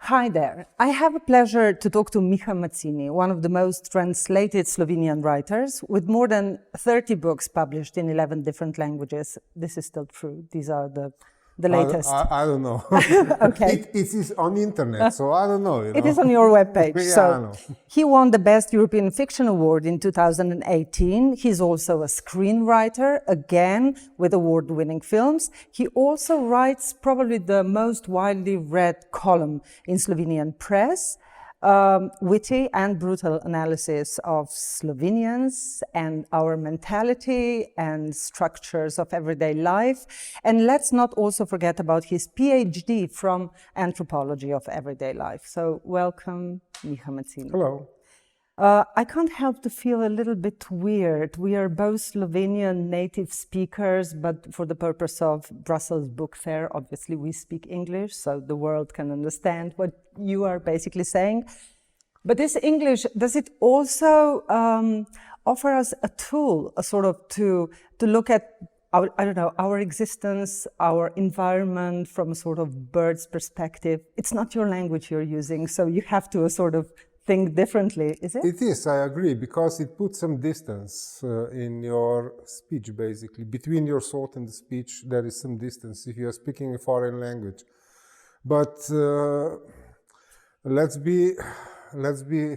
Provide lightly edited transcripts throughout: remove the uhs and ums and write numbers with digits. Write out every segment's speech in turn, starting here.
Hi there. I have a pleasure to talk to Miha Mazzini, one of the most translated Slovenian writers, with more than 30 books published in 11 different languages. This is still true. These are the latest. I don't know. Okay. It is on the internet, so I don't know. It is on your webpage. Yeah, so I know. He won the Best European Fiction Award in 2018. He's also a screenwriter, again, with award-winning films. He also writes probably the most widely read column in Slovenian press, witty and brutal analysis of Slovenians and our mentality and structures of everyday life. And let's not also forget about his PhD from anthropology of everyday life. So welcome, Miha Mazzini. Hello. I can't help to feel a little bit weird. We are both Slovenian native speakers, but for the purpose of Brussels Book Fair, obviously we speak English, so the world can understand what you are basically saying. But this English, does it also offer us a tool, a sort of to look at our existence, our environment from a sort of bird's perspective? It's not your language you're using, so you have to sort of think differently, is it? It is, I agree, because it puts some distance in your speech, basically. Between your thought and the speech, there is some distance if you are speaking a foreign language. But let's be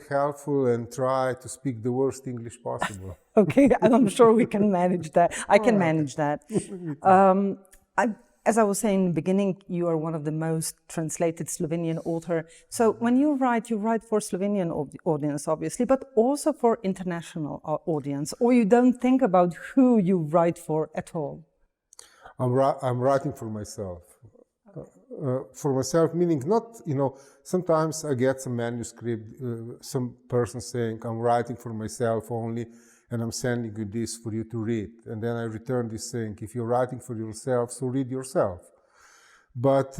helpful and try to speak the worst English possible. Okay, I'm sure we can manage that. I can manage that. As I was saying in the beginning, you are one of the most translated Slovenian author. So when you write for Slovenian audience, obviously, but also for international audience, or you don't think about who you write for at all? I'm writing for myself. For myself, meaning not, sometimes I get some manuscript, some person saying, I'm writing for myself only, and I'm sending you this for you to read. And then I return this saying, if you're writing for yourself, so read yourself. But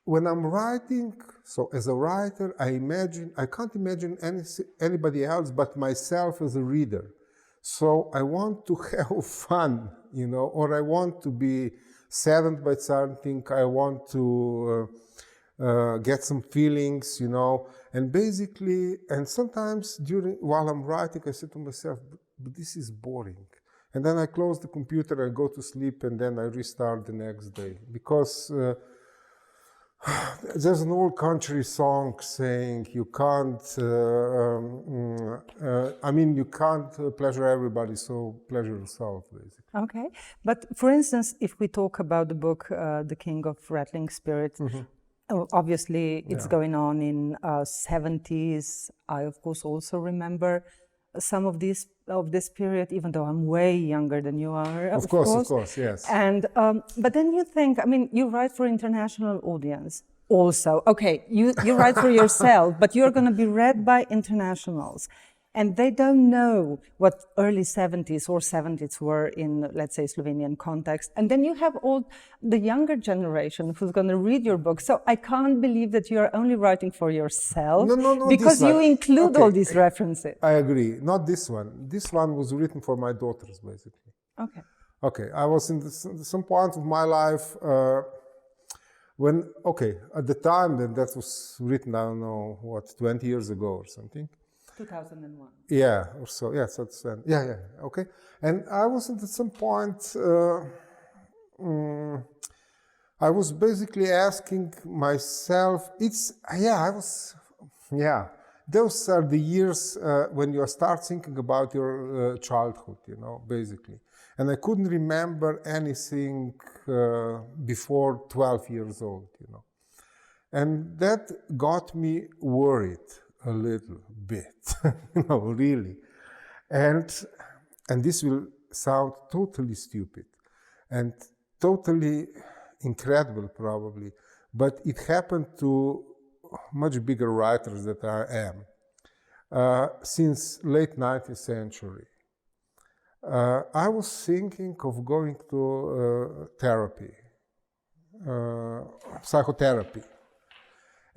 when I'm writing, so as a writer, I can't imagine anybody else but myself as a reader. So I want to have fun, or I want to be saddened by something, I want to get some feelings, and basically, and sometimes while I'm writing, I say to myself, but this is boring. And then I close the computer, I go to sleep, and then I restart the next day. Because there's an old country song saying you can't, you can't pleasure everybody, so pleasure yourself, basically. Okay. But for instance, if we talk about the book, The King of Rattling Spirits, obviously it's going on in 70s. I, of course, also remember some of this period, even though I'm way younger than you are. Of course, yes. And but then you think, you write for international audience also. Okay, you write for yourself, but you're going to be read by internationals. And they don't know what early 70s or 70s were in, let's say, Slovenian context. And then you have all the younger generation who's going to read your book. So I can't believe that you're only writing for yourself. No, because you include all these references. I agree. Not this one. This one was written for my daughters, basically. Okay. Okay. I was in some point of my life at the time that was written, I don't know, 20 years ago or something. 2001. Yeah, or so. Yeah, so it's okay. And I was at some point. I was basically asking myself. Those are the years when you start thinking about your childhood. Basically, and I couldn't remember anything before 12 years old. And that got me worried. A little bit, really. And this will sound totally stupid and totally incredible, probably, but it happened to much bigger writers than I am since late 19th century. I was thinking of going to therapy, psychotherapy.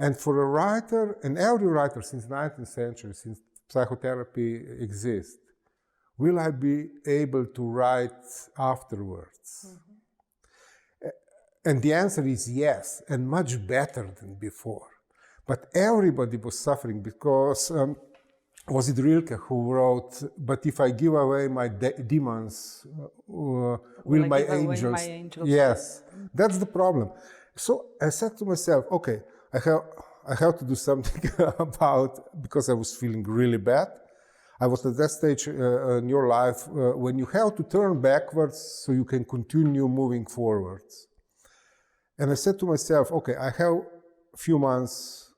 And for a writer, and every writer since 19th century, since psychotherapy exists, will I be able to write afterwards? And the answer is yes, and much better than before. But everybody was suffering because, was it Rilke who wrote, but if I give away my demons, will my angels? Yes, that's the problem. So I said to myself, okay, I have to do something about, because I was feeling really bad. I was at that stage in your life when you have to turn backwards so you can continue moving forwards. And I said to myself, okay, I have a few months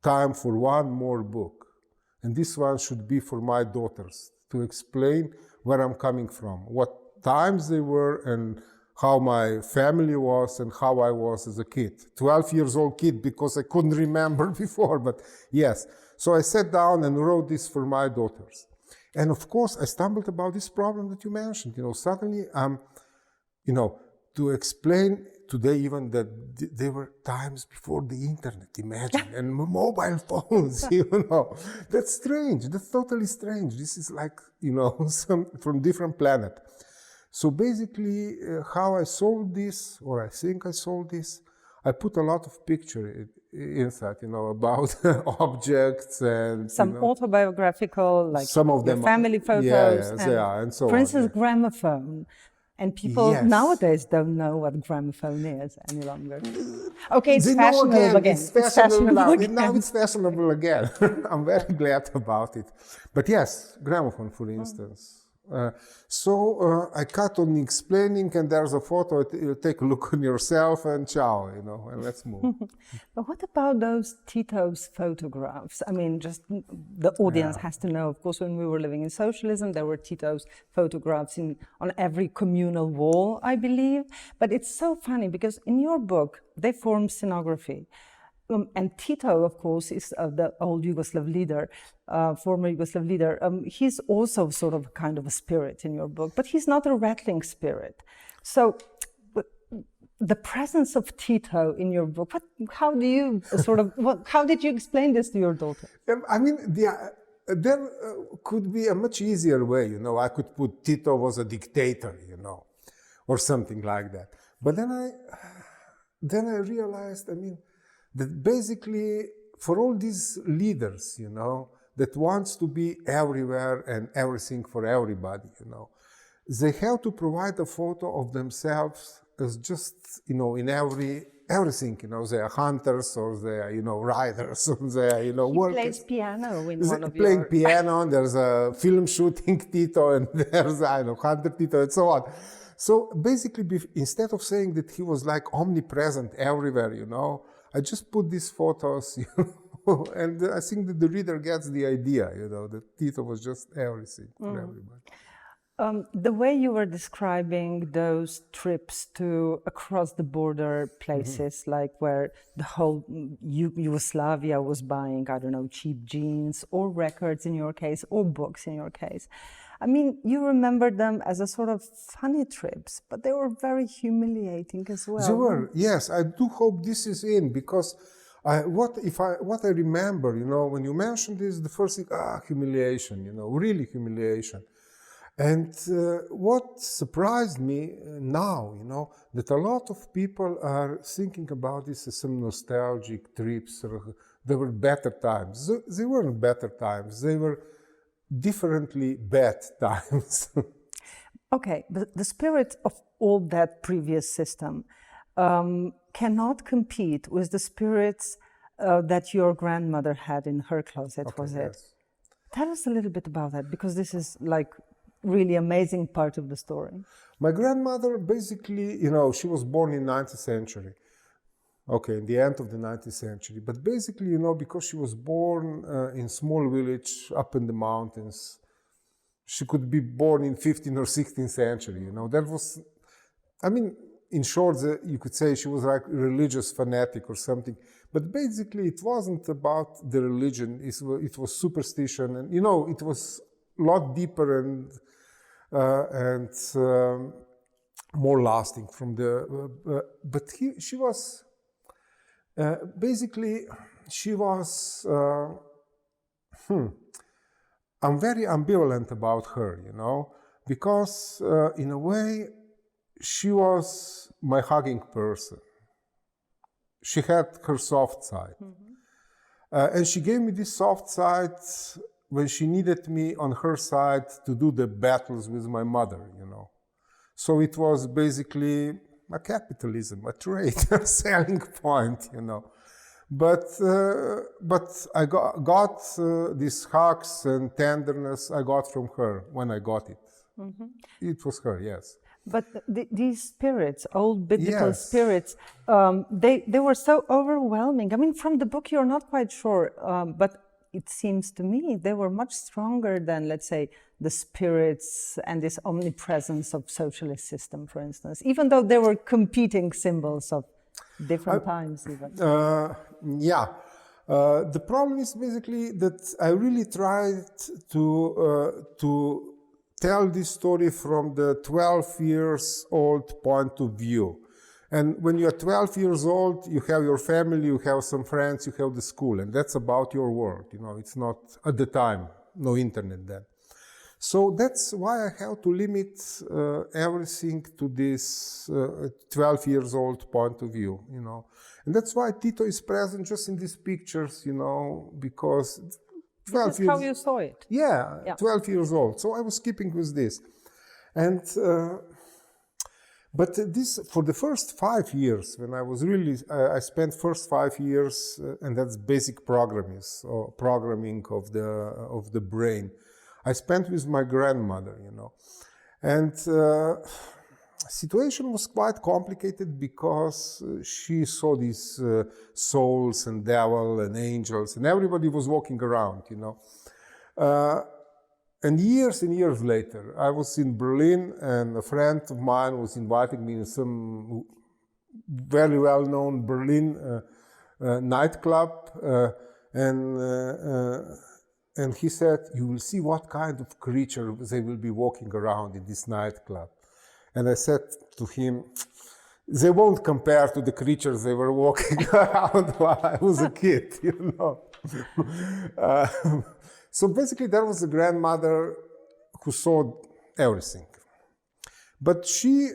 time for one more book. And this one should be for my daughters, to explain where I'm coming from, what times they were, and how my family was, and how I was as a kid. 12 years old kid, because I couldn't remember before, but yes. So I sat down and wrote this for my daughters. And of course, I stumbled about this problem that you mentioned. Suddenly, to explain today even that there were times before the internet, imagine, and mobile phones, That's strange. That's totally strange. This is like, some from different planet. So basically, how I solved this, or I think I solved this, I put a lot of picture inside, about objects and some autobiographical, like some of them, family photos, and so for instance, on, gramophone. And people nowadays don't know what gramophone is any longer. Okay, it's fashionable again. It's fashionable again. Now it's fashionable again. I'm very glad about it. But yes, gramophone, for instance. So I cut on explaining, and there's a photo. You take a look on yourself, and ciao, and let's move. But what about those Tito's photographs? I mean, just the audience has to know. Of course, when we were living in socialism, there were Tito's photographs on every communal wall, I believe. But it's so funny because in your book, they form scenography. And Tito, of course, is the old Yugoslav leader, former Yugoslav leader. He's also sort of kind of a spirit in your book, but he's not a rattling spirit. So the presence of Tito in your book, how do you how did you explain this to your daughter? I mean, there could be a much easier way, I could put Tito was a dictator, or something like that. But then I realized, that basically for all these leaders, that wants to be everywhere and everything for everybody, they have to provide a photo of themselves as just, in everything, they are hunters, or they are, riders, or they are, workers. He plays piano in one of your... Playing piano, and there's a film shooting Tito, and there's, Hunter Tito, and so on. So basically, instead of saying that he was like omnipresent everywhere, I just put these photos, and I think that the reader gets the idea, that Tito was just everything for everybody. The way you were describing those trips to across the border places, like where the whole Yugoslavia was buying, I don't know, cheap jeans or records in your case, or books in your case. You remember them as a sort of funny trips, but they were very humiliating as well. They were, yes. I do hope this is in, because what I remember, when you mentioned this, the first thing, humiliation, really humiliation. And what surprised me now, that a lot of people are thinking about this as some nostalgic trips. There were better times. They weren't better times. They were differently bad times. Okay, but the spirit of all that previous system cannot compete with the spirits that your grandmother had in her closet, was it? Yes. Tell us a little bit about that, because this is like really amazing part of the story. My grandmother, basically, she was born in 19th century. Okay, in the end of the 19th century. But basically, because she was born in small village up in the mountains, she could be born in 15th or 16th century. That was, in short, you could say she was like a religious fanatic or something. But basically, it wasn't about the religion. It was superstition, and it was a lot deeper and more lasting from the. But she was. Basically, she was, I'm very ambivalent about her, because in a way, she was my hugging person. She had her soft side. And she gave me this soft side when she needed me on her side to do the battles with my mother, you know. So it was basically a capitalism, a trade, a selling point, you know. But I got these hugs and tenderness I got from her when I got it. It was her, yes. But these spirits, old biblical spirits, they were so overwhelming. I mean, from the book, you're not quite sure, but it seems to me they were much stronger than, let's say, the spirits and this omnipresence of socialist system, for instance, even though they were competing symbols of different times even. The problem is basically that I really tried to tell this story from the 12 years old point of view. And when you're 12 years old, you have your family, you have some friends, you have the school, and that's about your world. You know, it's not at the time, no internet then. So that's why I have to limit everything to this 12 years old point of view, you know. And that's why Tito is present just in these pictures, you know, because 12 this is how you saw it. Yeah, 12 years old. So I was keeping with this. And, but this, for the first 5 years, when I was really, I spent first 5 years, and that's basic programming, or programming of the brain. I spent with my grandmother, you know. And situation was quite complicated because she saw these souls and devil and angels, and everybody was walking around, you know. And years later, I was in Berlin, and a friend of mine was inviting me in some very well-known Berlin nightclub, and he said, "You will see what kind of creature they will be walking around in this nightclub." And I said to him, they won't compare to the creatures they were walking around while I was a kid, you know. So basically, there was a grandmother who saw everything. But she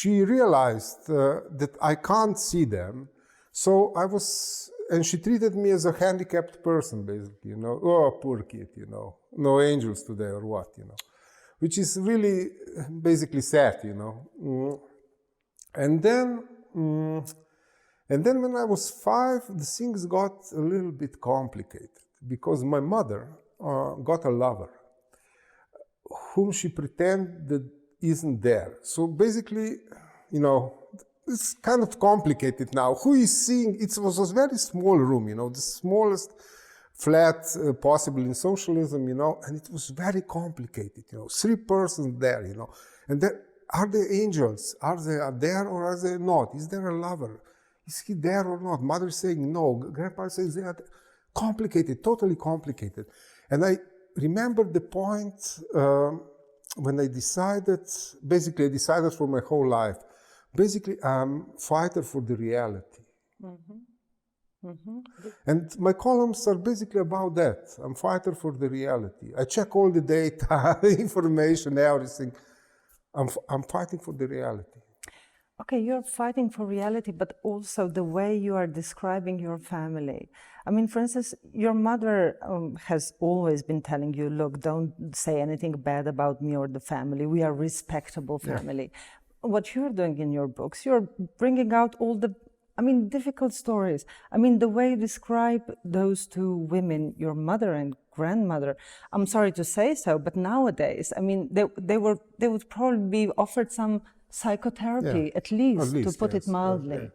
realized that I can't see them. So and she treated me as a handicapped person, basically, you know. Oh, poor kid, you know. No angels today or what, you know. Which is really basically sad, you know. And then when I was 5, the things got a little bit complicated because my mother got a lover whom she pretended isn't there. So basically, you know, it's kind of complicated now. Who is seeing? It was a very small room, you know, the smallest flat possible in socialism, you know, and it was very complicated, you know, 3 persons there, you know, and are they angels? Are they there or are they not? Is there a lover? Is he there or not? Mother is saying no, grandpa says they are complicated, totally complicated. And I remember the point when I decided for my whole life, basically I'm a fighter for the reality. And my columns are basically about that. I'm a fighter for the reality. I check all the data, information, everything. I'm fighting for the reality. Okay, you're fighting for reality, but also the way you are describing your family. I mean, for instance, your mother has always been telling you, look, don't say anything bad about me or the family. We are a respectable family. Yeah. What you're doing in your books, you're bringing out all the difficult stories. I mean, the way you describe those 2 women, your mother and grandmother, I'm sorry to say so, but nowadays, I mean, they would probably be offered some psychotherapy, at least to put it mildly. Okay.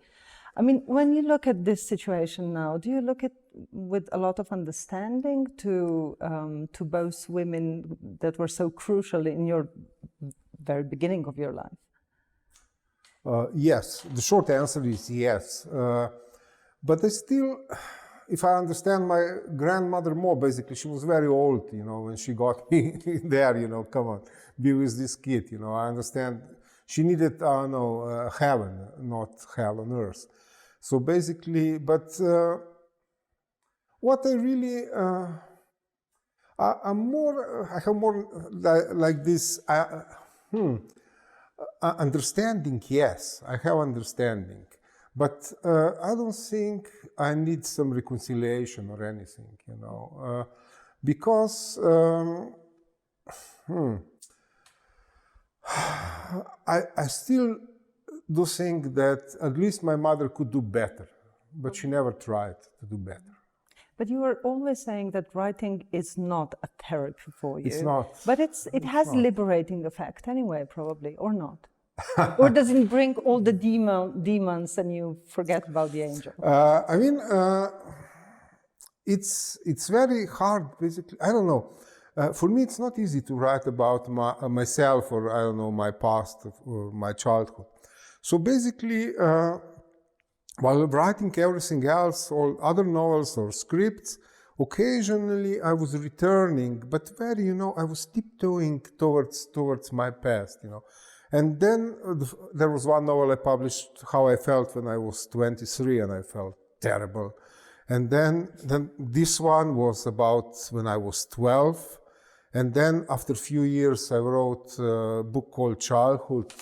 I mean, when you look at this situation now, do you look at with a lot of understanding to both women that were so crucial in your very beginning of your life? Yes, the short answer is yes. But I still, if I understand my grandmother more, basically, she was very old, you know, when she got me there, you know, come on, be with this kid, you know, I understand. She needed, heaven, not hell on earth. So basically, but what I really, I have more like this, Understanding, yes, I have understanding. But I don't think I need some reconciliation or anything, you know, because I still do think that at least my mother could do better, but she never tried to do better. But you were always saying that writing is not a therapy for you. It's not. But it has liberating effect anyway, probably, or not? Or does it bring all the demons and you forget about the angel? I mean, it's very hard, basically. I don't know. For me, it's not easy to write about myself or, I don't know, my past or my childhood. So basically, while writing everything else, all other novels or scripts, occasionally I was returning, but very, you know, I was tiptoeing towards my past, you know. And then there was one novel I published, How I Felt When I Was 23, and I felt terrible. And then this one was about when I was 12. And then after a few years, I wrote a book called Childhood.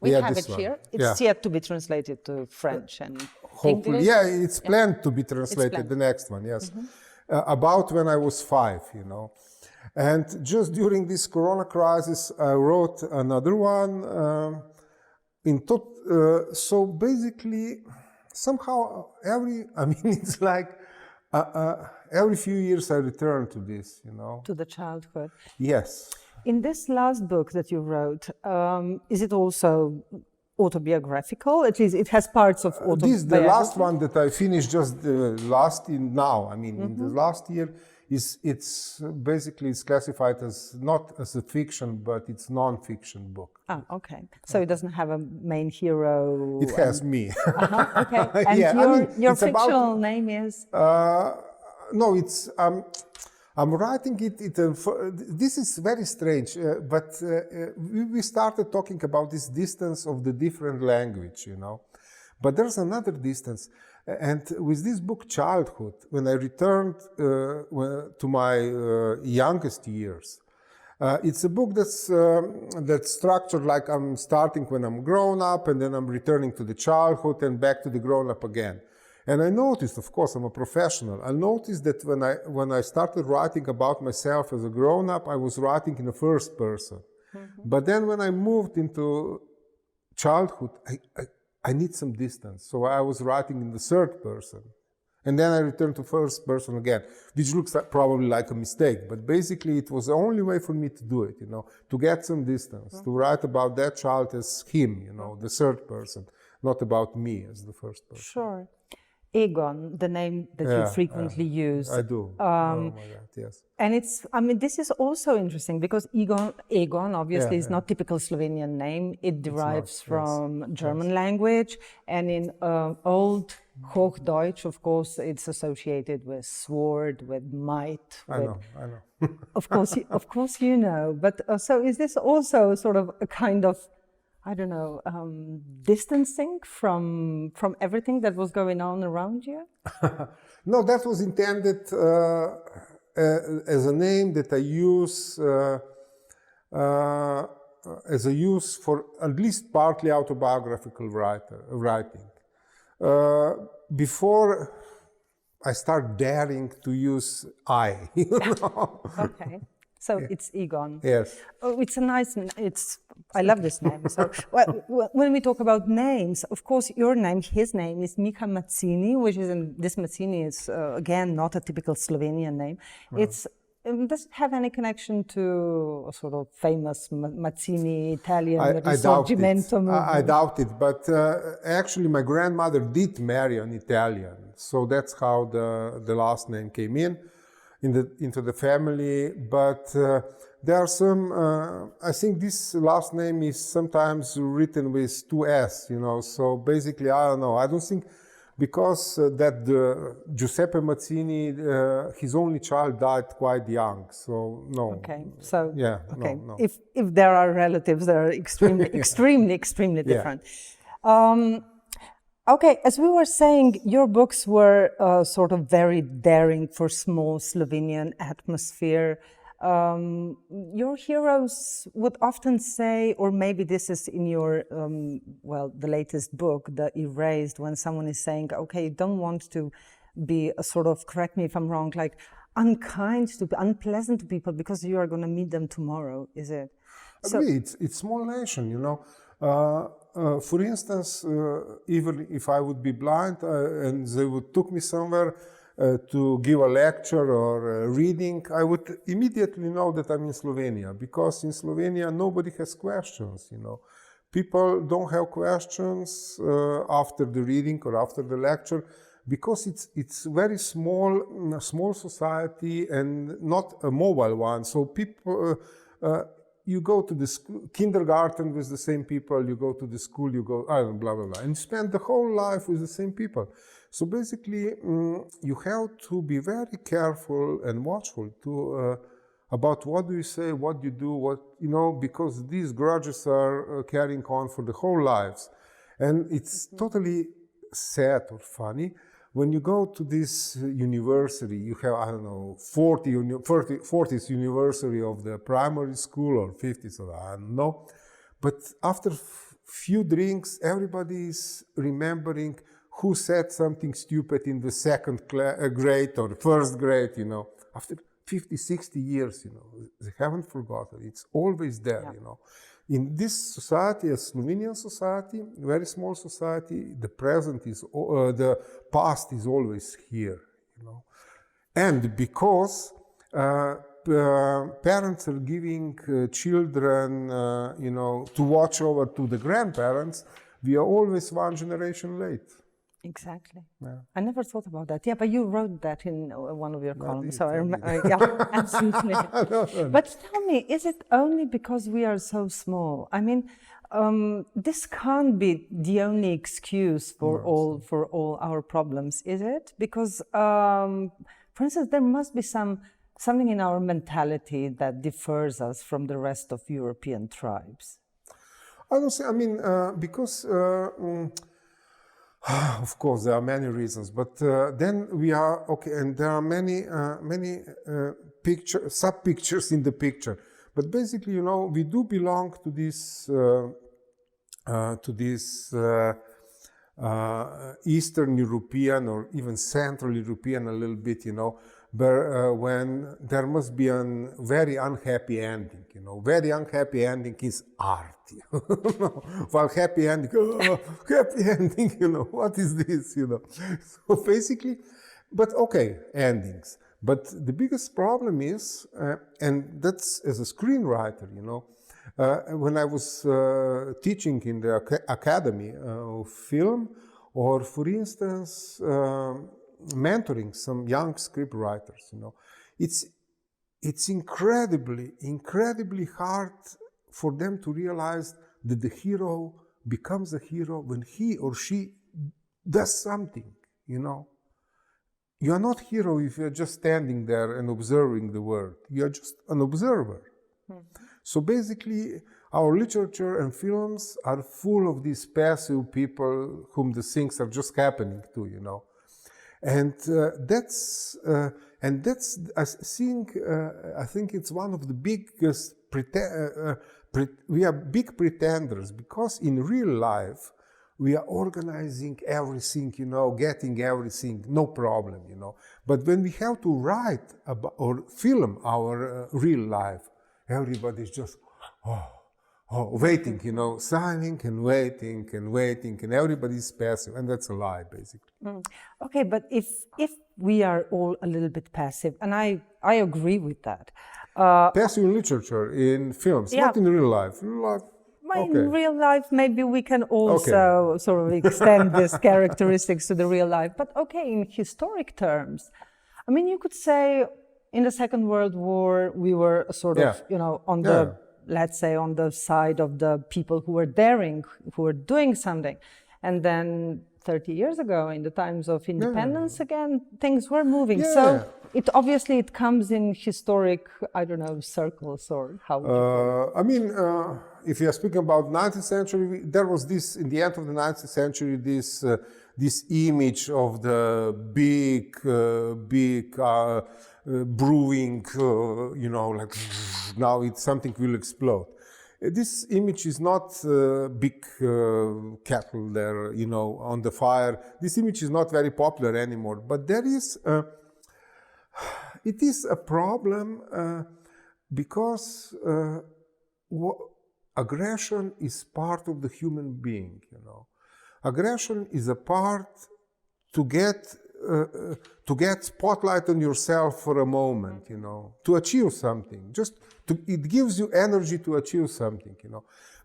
We have it here. It's yet to be translated to French and hopefully, English. yeah, it's planned to be translated, the next one, yes. About when I was 5, you know. And just during this Corona crisis, I wrote another one. So basically, somehow it's like every few years I return to this, you know. To the childhood. Yes. In this last book that you wrote, is it also autobiographical? At least it has parts of autobiography. This, the last one that I finished just in the last year, it's basically it's classified as not as a fiction, but it's non-fiction book. Ah, okay. So it doesn't have a main hero. It has me. Okay. And your fictional name is? No, it's I'm writing it. This is very strange, but we started talking about this distance of the different language, you know. But there's another distance. And with this book, Childhood, when I returned to my youngest years, it's a book that's structured like I'm starting when I'm grown up, and then I'm returning to the childhood and back to the grown up again. And I noticed, of course, I'm a professional. I noticed that when I started writing about myself as a grown up, I was writing in the first person. But then when I moved into childhood, I need some distance. So I was writing in the third person. And then I returned to first person again, which looks probably like a mistake. But basically, it was the only way for me to do it, you know, to get some distance, to write about that child as him, you know, the third person, not about me as the first person. Sure. Egon, the name that you frequently use. I do. Oh my God, yes. And this is also interesting because Egon obviously is not typical Slovenian name. It derives from German language, and in old Hochdeutsch, of course, it's associated with sword, with might. I know. Of course, you know. But so is this also sort of a kind of, I don't know, distancing from everything that was going on around you? No, that was intended as a name that I use as a use for at least partly autobiographical writing. Before I start daring to use I, you know? Okay. So it's Egon. Yes. Oh, it's a nice. I love this name. So when we talk about names, of course, his name is Miha Mazzini, which is this Mazzini is again not a typical Slovenian name. No. Does it have any connection to a sort of famous Mazzini Italian Risorgimento movement? I doubt it, but actually my grandmother did marry an Italian, so that's how the last name came into the family. But there are some, I think this last name is sometimes written with 2 S, you know, so basically, I don't know, I don't think, because Giuseppe Mazzini, his only child died quite young, so no. Okay, so, yeah, okay. No. If there are relatives that are extremely different. Okay, as we were saying, your books were sort of very daring for small Slovenian atmosphere. Your heroes would often say, or maybe this is in your, the latest book, The Erased, when someone is saying, okay, you don't want to be a sort of, correct me if I'm wrong, like unkind to, unpleasant to people because you are going to meet them tomorrow, is it? Agree, it's small nation, you know. For instance, even if I would be blind and they would took me somewhere to give a lecture or a reading, I would immediately know that I'm in Slovenia, because in Slovenia nobody has questions, you know. People don't have questions after the reading or after the lecture, because it's very small society and not a mobile one. So people, you go to the kindergarten with the same people, you go to the school, you go, I don't know, blah, blah, blah, and spend the whole life with the same people. So basically, you have to be very careful and watchful to about what do you say, what you do, what, you know, because these grudges are carrying on for the whole lives. And it's totally sad or funny. When you go to this university, you have, I don't know, 40th anniversary of the primary school, or 50th, or I don't know. But after few drinks, everybody is remembering who said something stupid in the second grade or first grade, you know. After 50, 60 years, you know, they haven't forgotten. It's always there, yeah. You know. In this society, a Slovenian society, very small society, the present is, the past is always here, you know. And because parents are giving children, you know, to watch over to the grandparents, we are always one generation late. Exactly. Yeah. I never thought about that. Yeah, but you wrote that in one of your columns. So I remember. Yeah, absolutely. No. But tell me, is it only because we are so small? I mean, this can't be the only excuse for all our problems, is it? Because, for instance, there must be something in our mentality that differs us from the rest of European tribes. I don't say. I mean, because. Of course, there are many reasons, but then we are okay, and there are many sub-pictures in the picture. But basically, you know, we do belong to this Eastern European or even Central European a little bit, you know, where when there must be a very unhappy ending, you know. Very unhappy ending is art. While happy ending, happy ending, you know, what is this, you know? So basically, but okay, endings. But the biggest problem is, and that's as a screenwriter, you know, when I was teaching in the Academy of Film, or for instance, mentoring some young script writers, you know, it's incredibly hard for them to realize that the hero becomes a hero when he or she does something, you know. You are not hero if you're just standing there and observing the world. You are just an observer. Mm-hmm. So basically, our literature and films are full of these passive people whom the things are just happening to, you know. And that's I think it's one of the biggest we are big pretenders, because in real life we are organizing everything, you know, getting everything, no problem, you know. But when we have to write about, or film our real life, everybody's just waiting, you know, signing and waiting, and everybody's passive, and that's a lie, basically. Mm. Okay, but if we are all a little bit passive, and I agree with that. Passive in literature, in films, yeah. Not in real life. Real life. Okay. In real life, maybe we can also sort of extend these characteristics to the real life. But okay, in historic terms, I mean, you could say in the Second World War, we were sort of, you know, on the, let's say, on the side of the people who were daring, who were doing something. And then 30 years ago, in the times of independence, again, things were moving. So it obviously it comes in historic, I don't know, circles, or how would you call it? I mean, if you are speaking about 19th century, there was this, in the end of the 19th century, this this image of the big brewing, like now something will explode. This image is not big kettle there, on the fire. This image is not very popular anymore. But there is, it is a problem because aggression is part of the human being. Aggression is a part to get spotlight on yourself for a moment, to achieve something. It gives you energy to achieve something,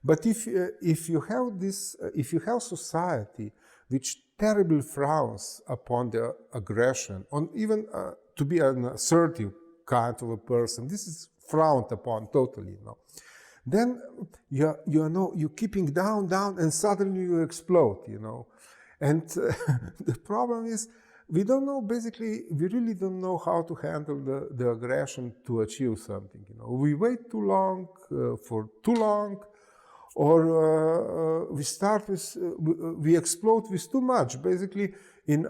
But if you have society which terribly frowns upon the aggression, on even to be an assertive kind of a person, this is frowned upon totally, Then you're keeping down, and suddenly you explode, And the problem is, we really don't know how to handle the aggression to achieve something. We wait too long, for too long, or we explode with too much. Basically, in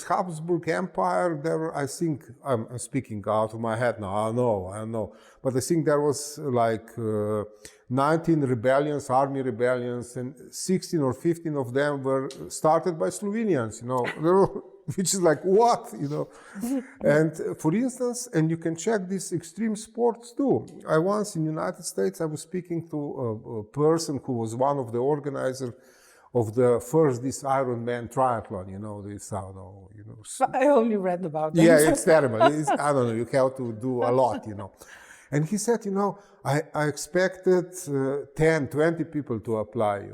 Habsburg Empire, there were, I think, I'm speaking out of my head now, I know, but I think there was like 19 rebellions, army rebellions, and 16 or 15 of them were started by Slovenians, which is like, what, And for instance, and you can check these extreme sports too. I once in the United States, I was speaking to a person who was one of the organizers of this Ironman triathlon, I only read about them. Yeah, it's terrible. I don't know, you have to do a lot, And he said, I expected 10, 20 people to apply,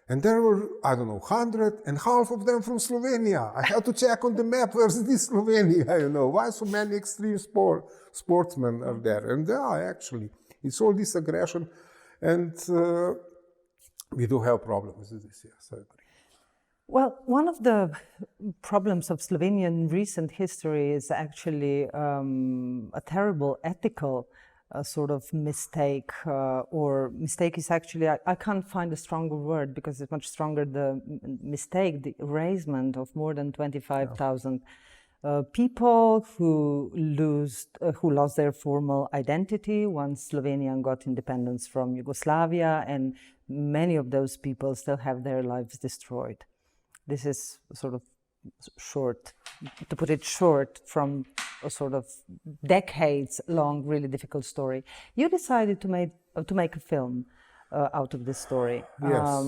And there were, 100, and half of them from Slovenia. I had to check on the map, where's this Slovenia, Why so many extreme sportsmen are there? And actually, it's all this aggression. And we do have problems with this, yes, I agree. Well, one of the problems of Slovenian recent history is actually a terrible ethical sort of mistake, or mistake is actually, I can't find a stronger word because it's much stronger, the mistake, the erasement of more than 25,000 people who lost their formal identity once Slovenia got independence from Yugoslavia, and many of those people still have their lives destroyed. This is sort of short, to put it short, from a sort of decades-long, really difficult story. You decided to make a film out of this story. Yes.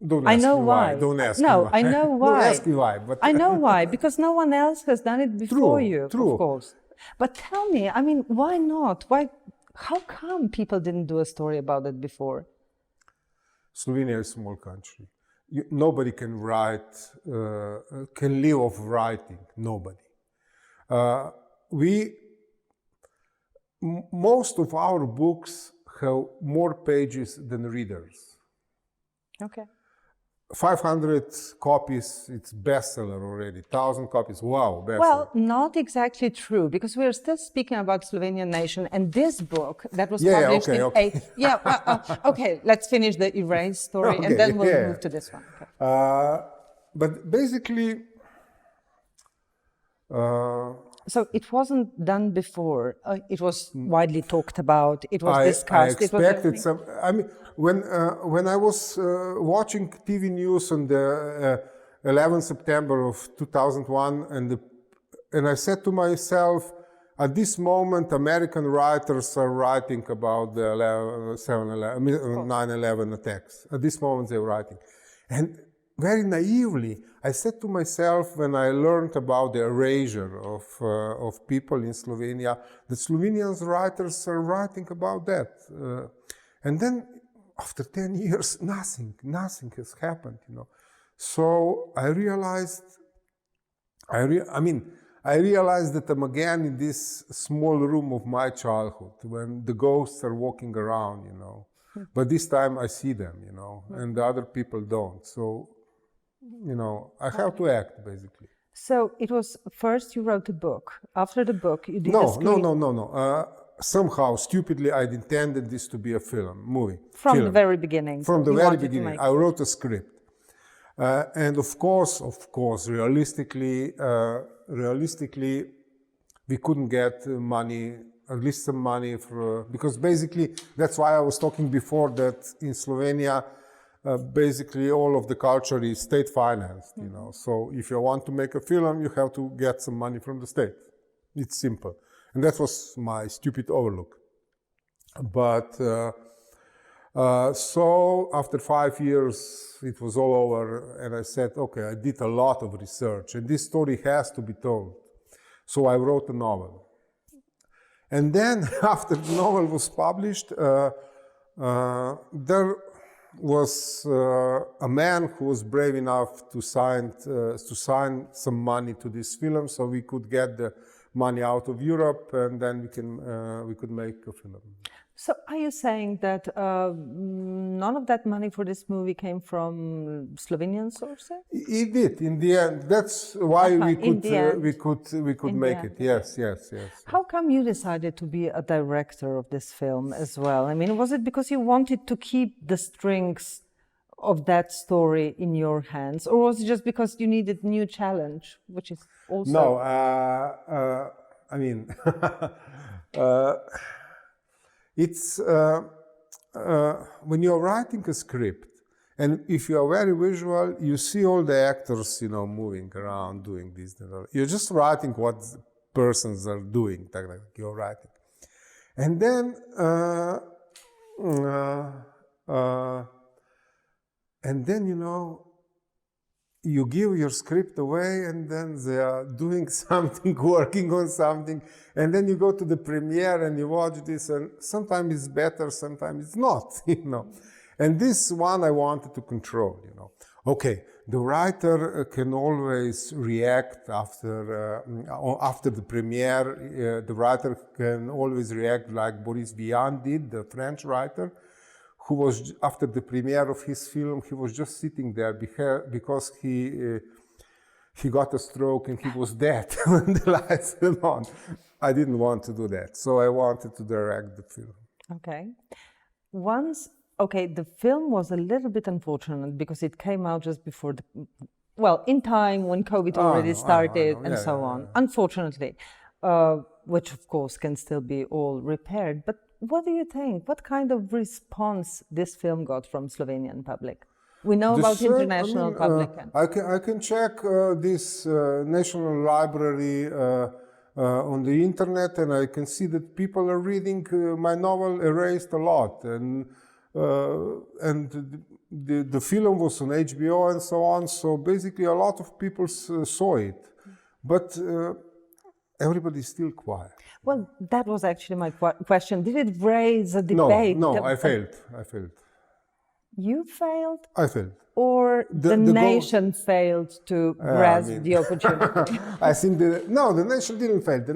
Don't I ask know me why. Don't ask no, me why. I know why. Don't ask me why. But I know why, because no one else has done it before you, of course. But tell me, why not? How come people didn't do a story about it before? Slovenia is a small country. Nobody can write, can live off writing. Nobody. Most of our books have more pages than readers. Okay. 500 copies, it's bestseller already. 1,000 copies, wow, bestseller. Well, not exactly true, because we're still speaking about Slovenian nation, and this book that was published okay, let's finish the erased story, and then we'll move to this one. Okay. But basically, so it wasn't done before. It was widely talked about. It was discussed. I expected some. When I was watching TV news on the 11th September of 2001, and I said to myself, at this moment, American writers are writing about the 9/11 attacks. At this moment, they're writing, and very naively, I said to myself when I learned about the erasure of people in Slovenia, that Slovenian writers are writing about that. And then after 10 years, nothing has happened, So I realized that I'm again in this small room of my childhood when the ghosts are walking around, But this time I see them, and the other people don't. So, I have to act, basically. So it was first you wrote a book. After the book, you did a screen... No. Somehow, stupidly, I intended this to be a movie. From the very beginning. From the very beginning. I wrote a script. And of course, realistically, we couldn't get money, at least some money because basically that's why I was talking before that in Slovenia, basically all of the culture is state financed, you know. So if you want to make a film, you have to get some money from the state. It's simple. And that was my stupid overlook. But so after 5 years, it was all over, and I said, okay, I did a lot of research, and this story has to be told. So I wrote a novel. And then, after the novel was published, there was a man who was brave enough to sign some money to this film, so we could get the money out of Europe, and then we could make a film. So are you saying that none of that money for this movie came from Slovenian sources? It did in the end. That's why we could make it. Yes. How come you decided to be a director of this film as well? I mean, was it because you wanted to keep the strings of that story in your hands, or was it just because you needed new challenge, which is also... No, I mean, it's when you're writing a script, and if you are very visual, you see all the actors, you know, moving around, doing this. You're just writing what persons are doing, like you're writing, and then you know, you give your script away, and then they are doing something, working on something, and then you go to the premiere and you watch this, and sometimes it's better, sometimes it's not, you know. And this one I wanted to control, you know. Okay, the writer can always react after the premiere. The writer can always react like Boris Vian did, the French writer, who was, after the premiere of his film, he was just sitting there because he got a stroke and he was dead when the lights went on. I didn't want to do that, so I wanted to direct the film. Okay. The film was a little bit unfortunate because it came out just before in time when COVID already started and so on. Unfortunately, which of course can still be all repaired. But what do you think? What kind of response this film got from Slovenian public? We know about international public. I can check this National Library on the internet, and I can see that people are reading my novel Erased a lot, and the film was on HBO and so on. So basically, a lot of people saw it, but everybody's still quiet. Well, that was actually my question. Did it raise a debate? No, I failed. You failed? I failed. Or the nation failed to grasp the opportunity? I think the nation didn't fail. The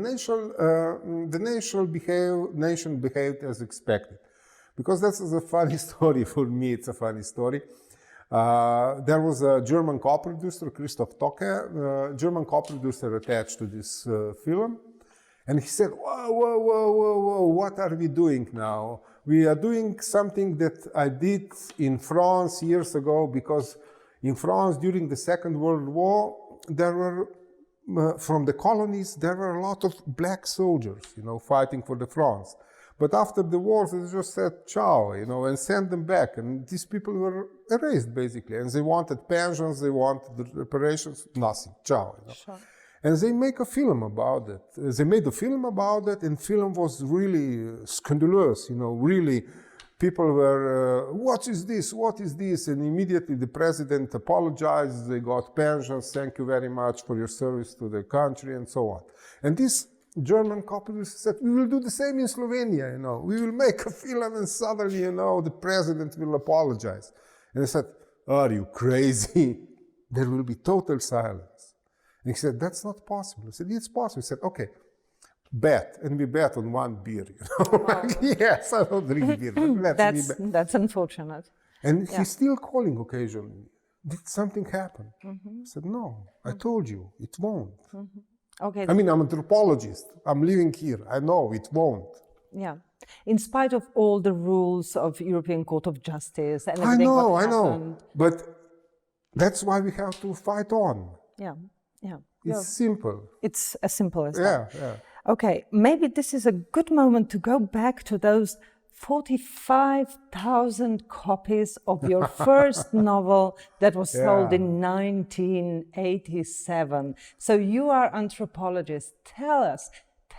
nation behaved as expected. Because that's a funny story for me. It's a funny story. There was a German co-producer, Christoph Tocke, German co-producer attached to this film. And he said, whoa, what are we doing now? We are doing something that I did in France years ago, because in France during the Second World War, there were, from the colonies, there were a lot of black soldiers, you know, fighting for the France. But after the war, they just said, ciao, you know, and sent them back. And these people were erased, basically. And they wanted pensions, they wanted reparations, nothing, ciao. You know? Sure. And they make a film about it. They made a film about it, and film was really scandalous, you know, really. People were, what is this, what is this? And immediately the president apologized, they got pensions, thank you very much for your service to the country, and so on. And this German co-producer said, we will do the same in Slovenia, you know. We will make a film and suddenly, you know, the president will apologize. And I said, are you crazy? There will be total silence. And he said, that's not possible. I said, it's possible. He said, okay, bet. And we bet on one beer, you know. Yes, I don't drink beer, but that's unfortunate. And he's still calling occasionally. Did something happen? I said, no, I told you, it won't. Okay. I mean, I'm an anthropologist. I'm living here. I know it won't. Yeah. In spite of all the rules of European Court of Justice and everything. I know. But that's why we have to fight on. Yeah, yeah. It's simple. It's as simple as that. Yeah. Okay, maybe this is a good moment to go back to those 45,000 copies of your first novel that was sold in 1987. So you are anthropologist.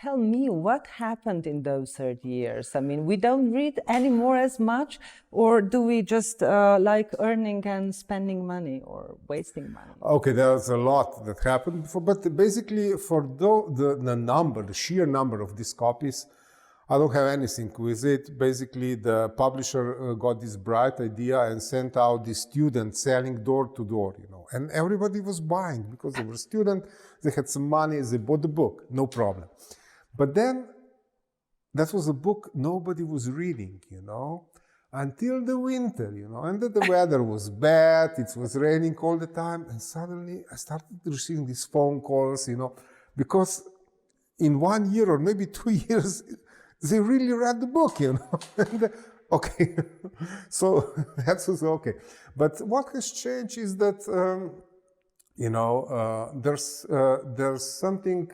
Tell me what happened in those 30 years. I mean, we don't read anymore as much, or do we just like earning and spending money or wasting money? Okay, there's a lot that happened before, but basically for the sheer number of these copies, I don't have anything with it. Basically, the publisher got this bright idea and sent out the students selling door to door, and everybody was buying because they were students, they had some money, they bought the book, no problem. But then, that was a book nobody was reading, until the winter, and the weather was bad, it was raining all the time, and suddenly I started receiving these phone calls, because in 1 year or maybe 2 years, they really read the book, Okay, so that was okay. But what has changed is that, there's something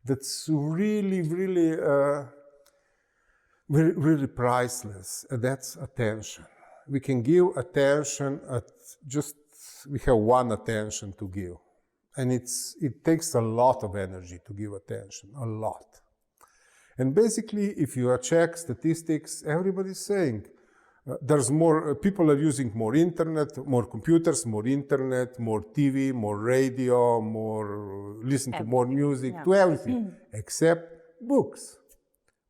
that's really, really, really priceless. That's attention. We can give attention we have one attention to give. And it takes a lot of energy to give attention, a lot. And basically, if you check statistics, everybody's saying there's more, people are using more internet, more computers, more internet, more TV, more radio, more listen to more music, to everything, except books.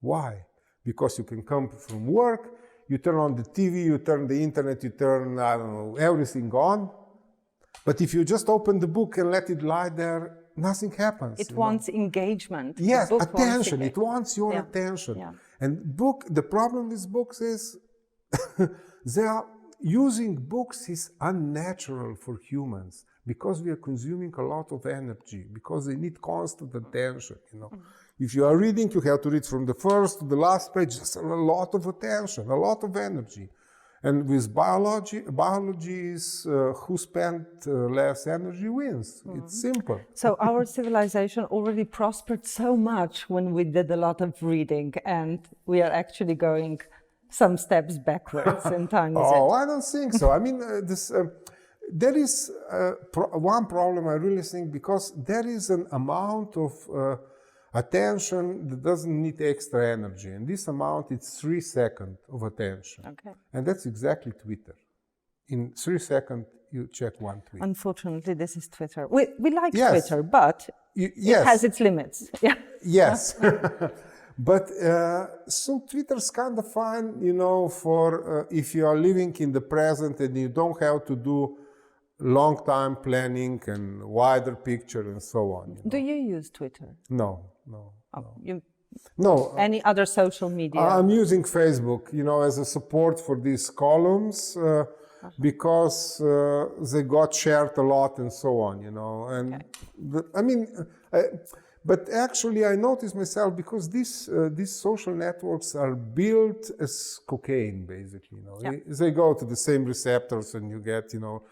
Why? Because you can come from work, you turn on the TV, you turn the internet, you turn, everything on. But if you just open the book and let it lie there, nothing happens. It wants engagement. Yes, attention. It wants your attention. Yeah. And the problem with books is using books is unnatural for humans because we are consuming a lot of energy, because they need constant attention, If you are reading, you have to read from the first to the last page. It's a lot of attention, a lot of energy. And with biology is who spent less energy wins. It's simple. So our civilization already prospered so much when we did a lot of reading, and we are actually going some steps backwards in time. I don't think so. I mean, there is one problem I really think, because there is an amount of attention that doesn't need extra energy, and this amount is 3 seconds of attention. Okay. And that's exactly Twitter. In 3 seconds, you check one tweet. Unfortunately, this is Twitter. We like Twitter, but it has its limits. Yeah. Yes. But so Twitter's kind of fine, for if you are living in the present and you don't have to do long time planning and wider picture and so on. Do you use Twitter? No. No. Any other social media? I'm using Facebook, as a support for these columns because they got shared a lot and so on, And but actually I noticed myself, because these social networks are built as cocaine, basically. They go to the same receptors, and you get, you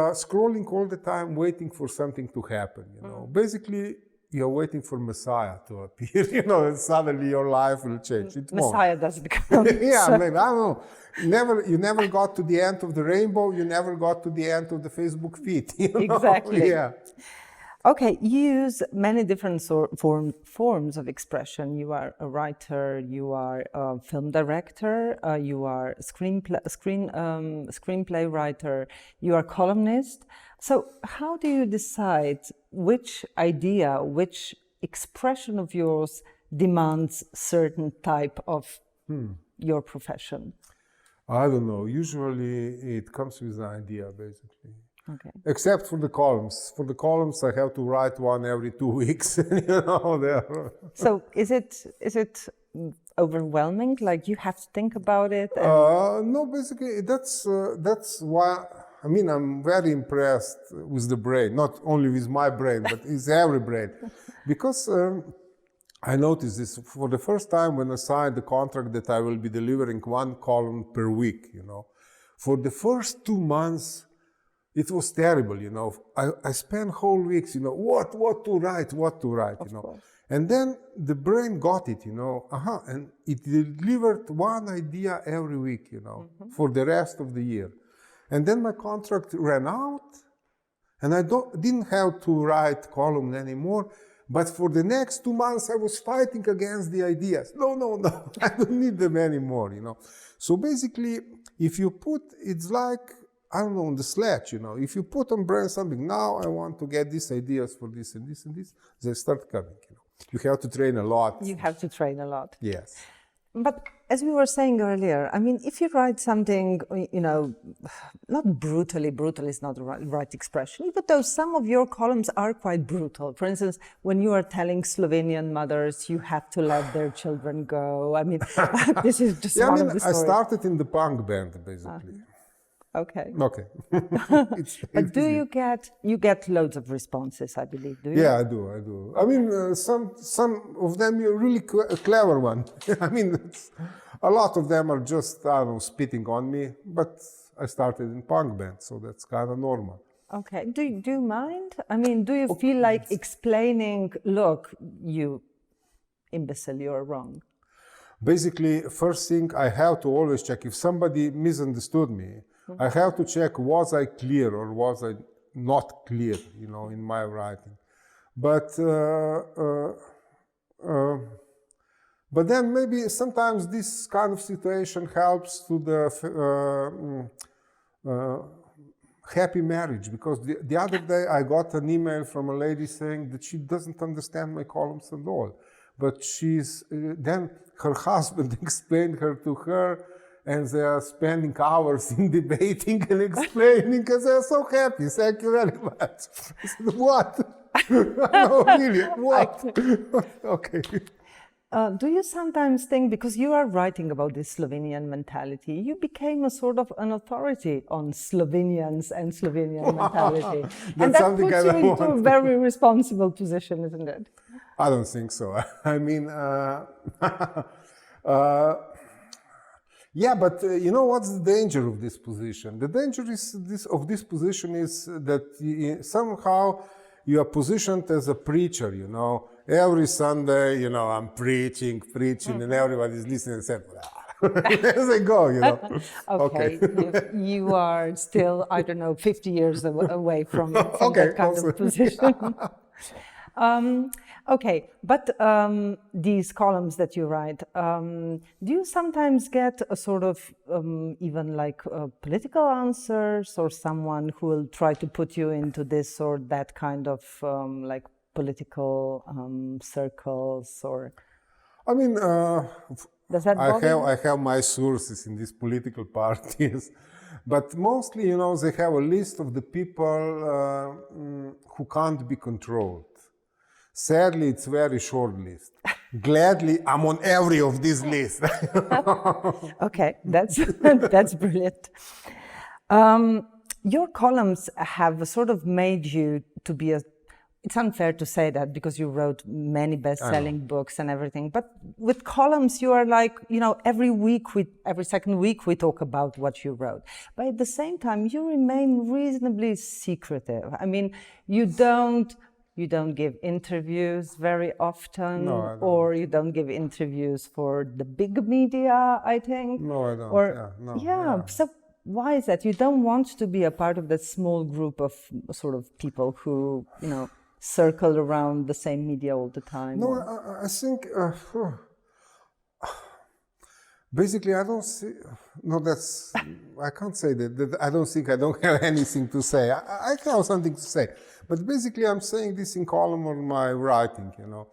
are scrolling all the time, waiting for something to happen. Basically, you're waiting for Messiah to appear, and suddenly your life will change. It Messiah won't. doesn't come. Yeah, I don't know. You never got to the end of the rainbow. You never got to the end of the Facebook feed. Exactly. Yeah. Okay, you use many different forms of expression. You are a writer, you are a film director, you are a screenplay writer, you are a columnist. So how do you decide which idea, which expression of yours demands certain type of your profession? I don't know. Usually it comes with an idea, basically. Okay. Except for the columns. For the columns, I have to write one every 2 weeks. So is it overwhelming? Like you have to think about it? No, basically that's why. I mean, I'm very impressed with the brain. Not only with my brain, but with every brain, because I noticed this for the first time when I signed the contract that I will be delivering one column per week. For the first 2 months, it was terrible, you know. I spent whole weeks, you know, what to write, you know. Course. And then the brain got it, you know, and it delivered one idea every week, you know, for the rest of the year. And then my contract ran out, and I didn't have to write column anymore. But for the next 2 months, I was fighting against the ideas. No, I don't need them anymore, you know. So basically, if you put, it's like, I don't know, on the sledge, you know, if you put on brain something, now I want to get these ideas for this and this and this, they start coming, you know. You have to train a lot. You have to train a lot. Yes. But as we were saying earlier, I mean, if you write something, you know, not brutally, brutal is not the right expression, but though some of your columns are quite brutal. For instance, when you are telling Slovenian mothers you have to let their children go. I mean, this is just one of the stories. I started in the punk band, basically. Okay. Okay. But do you get loads of responses, I believe, do you? Yeah, I do. I mean, some of them are really clever one. I mean, a lot of them are just, I don't know, spitting on me, but I started in punk band, so that's kind of normal. Okay. Do you mind? I mean, do you feel like explaining, look, you imbecile, you're wrong? Basically, first thing I have to always check, if somebody misunderstood me, I have to check, was I clear or was I not clear, you know, in my writing. But then maybe sometimes this kind of situation helps to the happy marriage, because the other day I got an email from a lady saying that she doesn't understand my columns at all. But then her husband explained her to her, and they are spending hours in debating and explaining, because they are so happy. Thank you very much. I said, what? No, really, what? Okay. Do you sometimes think, because you are writing about this Slovenian mentality, you became a sort of an authority on Slovenians and Slovenian mentality? And that puts you into a very responsible position, isn't it? I don't think so. I mean, yeah, but you know what's the danger of this position? The danger of this position is that somehow you are positioned as a preacher, you know. Every Sunday, you know, I'm preaching, and everybody's listening and saying, as they go, you know. Okay. You are still, I don't know, 50 years away from that kind of position. Okay, but these columns that you write, do you sometimes get a sort of even like political answers, or someone who will try to put you into this or that kind of like political circles, or? I mean, does that bother you? I have my sources in these political parties, but mostly, you know, they have a list of the people who can't be controlled. Sadly, it's a very short list. Gladly, I'm on every of these lists. Okay, that's brilliant. Your columns have sort of made you to be it's unfair to say that, because you wrote many best-selling books and everything, but with columns you are like, you know, every second week we talk about what you wrote. But at the same time, you remain reasonably secretive. I mean, you don't give interviews very often, no, or you don't give interviews for the big media, I think. No, I don't. So why is that? You don't want to be a part of that small group of sort of people who, you know, circle around the same media all the time? No, I think basically I don't see. No, I can't say that. I don't think I don't have anything to say. I have something to say, but basically I'm saying this in column on my writing, you know,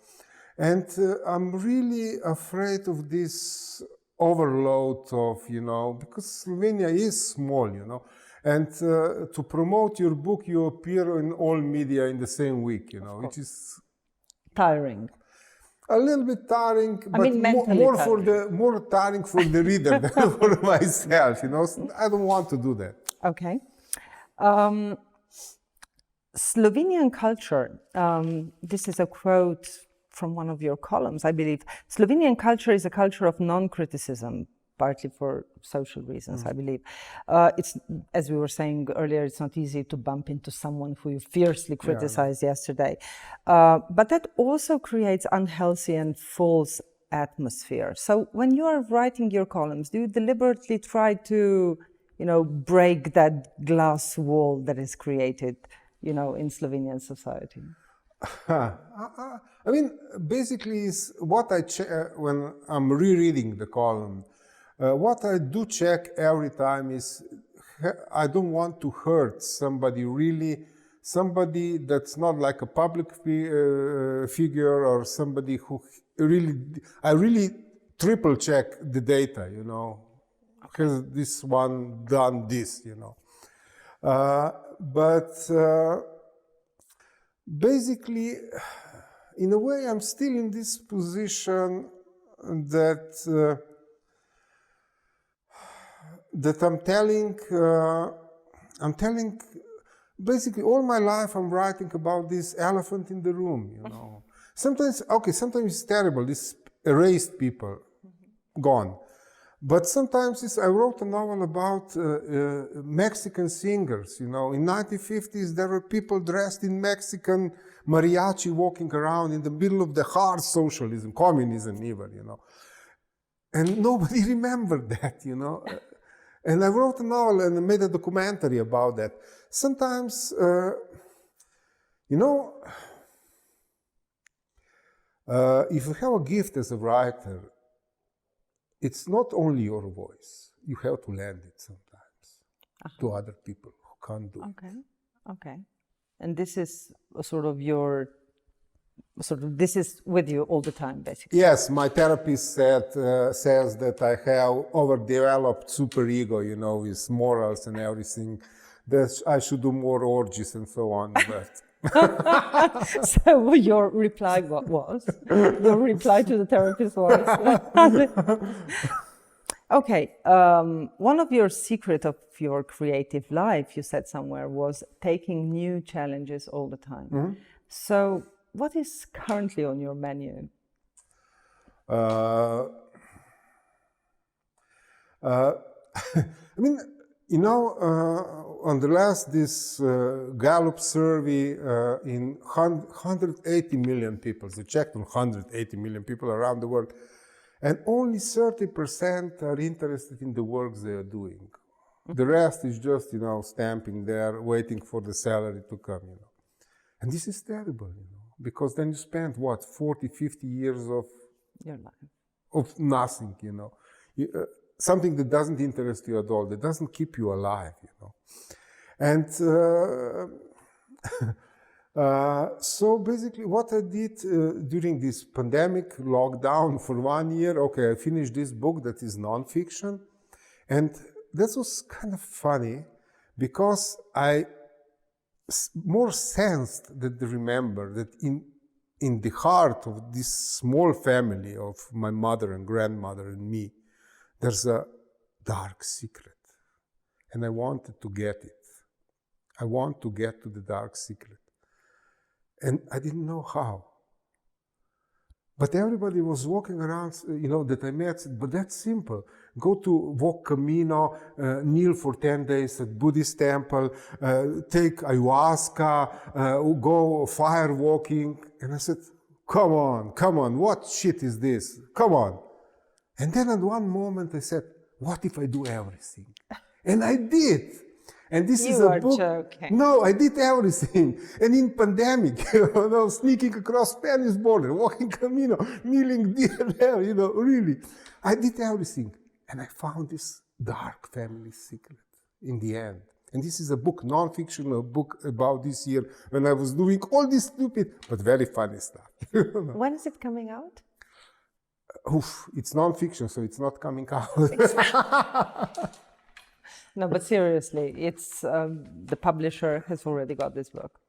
and I'm really afraid of this overload of, you know, because Slovenia is small, you know, and to promote your book, you appear in all media in the same week, you know, which is tiring. A little bit tiring, but more tiring for the reader than for myself, you know. I don't want to do that. Okay. Slovenian culture, this is a quote from one of your columns, I believe. Slovenian culture is a culture of non-criticism. partly for social reasons, I believe. It's, as we were saying earlier, it's not easy to bump into someone who you fiercely criticized yesterday. But that also creates unhealthy and false atmosphere. So when you are writing your columns, do you deliberately try to, break that glass wall that is created, in Slovenian society? I mean, basically, is what I check when I'm rereading the column. What I do check every time is I don't want to hurt somebody that's not like a public figure or somebody who I really triple check the data, Has this one done this, basically, in a way, I'm still in this position that I'm telling. Basically, all my life, I'm writing about this elephant in the room. Sometimes it's terrible. These erased people, gone. But sometimes I wrote a novel about Mexican singers, In 1950s, there were people dressed in Mexican mariachi walking around in the middle of the hard socialism, communism even, And nobody remembered that, And I wrote a novel and I made a documentary about that. Sometimes, if you have a gift as a writer, it's not only your voice. You have to lend it sometimes to other people who can't do it. Okay. And this is this is with you all the time, basically. Yes, my therapist says that I have overdeveloped superego, with morals and everything. That I should do more orgies and so on. But So your reply was? Your reply to the therapist was? Okay. One of your secret of your creative life, you said somewhere, was taking new challenges all the time. Mm-hmm. So what is currently on your menu? I mean, on the last Gallup survey in 180 million people, they checked on 180 million people around the world, and only 30% are interested in the work they are doing. The rest is just, stamping there, waiting for the salary to come, And this is terrible, because then you spend, 40, 50 years of your life of nothing, something that doesn't interest you at all, that doesn't keep you alive, And so basically what I did during this pandemic lockdown for 1 year, I finished this book that is non-fiction. And that was kind of funny because I more sensed that in the heart of this small family of my mother and grandmother and me, there's a dark secret. And I wanted to get it. I want to get to the dark secret. And I didn't know how. But everybody was walking around, that I met, said, but that's simple. Go to walk Camino, kneel for 10 days at Buddhist temple, take ayahuasca, go fire walking. And I said, come on, what shit is this? Come on. And then at one moment I said, what if I do everything? And I did. And this is a book. Joking. No, I did everything. And in pandemic, sneaking across Spanish border, walking Camino, kneeling there, really. I did everything. And I found this dark family secret in the end. And this is a book, non-fiction, a book about this year when I was doing all this stupid, but very funny stuff. When is it coming out? It's non-fiction, so it's not coming out. No, but seriously, it's the publisher has already got this book.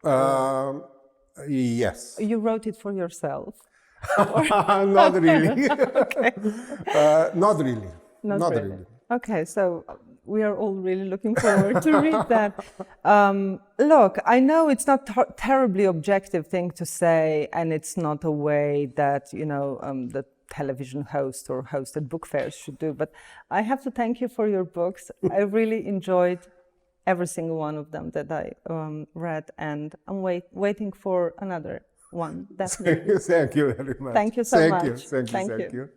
Yes. You wrote it for yourself? Not really. Okay. Not really. Not really. Okay, so we are all really looking forward to read that. Look, I know it's not terribly objective thing to say, and it's not a way that, that television host or hosted book fairs should do. But I have to thank you for your books. I really enjoyed every single one of them that I read, and I'm waiting for another one. Definitely. Thank you very much. Thank you so much. Thank you.